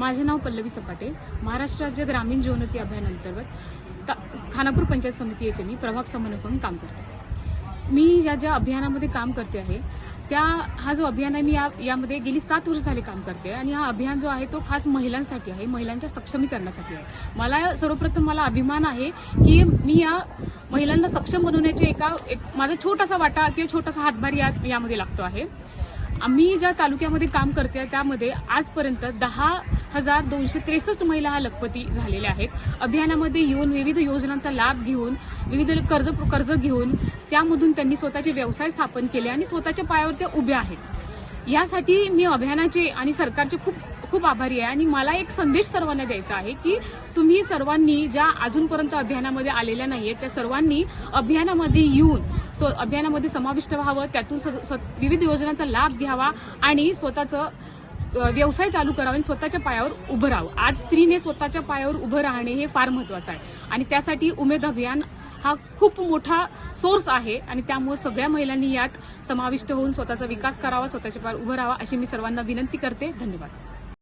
माझे नाव पल्लवी सपाटे. महाराष्ट्र राज्य ग्रामीण जीवनोन्नती अभियान अंतर्गत खानापूर पंचायत समिती येथे मी प्रभाग समन्वयक म्हणून काम करते. मी ज्या अभियानामध्ये काम करते आहे हा जो अभियान आहे मी यामध्ये गेली 7 वर्ष झाले काम करते आणि हा अभियान जो आहे तो खास महिलांसाठी आहे, महिलांच्या सक्षमीकरणासाठी आहे. मला सर्वप्रथम अभिमान आहे की मी या महिलांना सक्षम बनवण्याचे माझा छोटासा वाटा किंवा छोटासा हातभार यामध्ये लागतो आहे. आम्ही ज्या तालुक्यामध्ये काम करते त्यामध्ये आजपर्यंत 10,263 महिला हा लखपती झालेल्या आहेत. अभियानामध्ये येऊन विविध योजनांचा लाभ घेऊन, विविध कर्ज घेऊन त्यामधून त्यांनी स्वतःचे व्यवसाय स्थापन केले आणि स्वतःच्या पायावर त्या उभ्या आहेत. यासाठी मी अभियानाचे आणि सरकारचे खूप आभारी आहे आणि मला एक संदेश सर्वांना द्यायचा आहे की तुम्ही सर्वांनी ज्या अजूनपर्यंत अभियानामध्ये आलेल्या नाहीये त्या सर्वांनी अभियानामध्ये येऊन अभियानामध्ये समाविष्ट व्हावं, त्यातून विविध योजनांचा लाभ घ्यावा आणि स्वतःचं व्यवसाय चालू करावा आणि स्वतःच्या पायावर उभं राहावं. आज स्त्रीने स्वतःच्या पायावर उभं राहणे हे फार महत्वाचं आहे आणि त्यासाठी उमेद अभियान हा खूप मोठा सोर्स आहे आणि त्यामुळे सगळ्या महिलांनी यात समाविष्ट होऊन स्वतःचा विकास करावा, स्वतःच्या पायावर उभं राहावा अशी मी सर्वांना विनंती करते. धन्यवाद.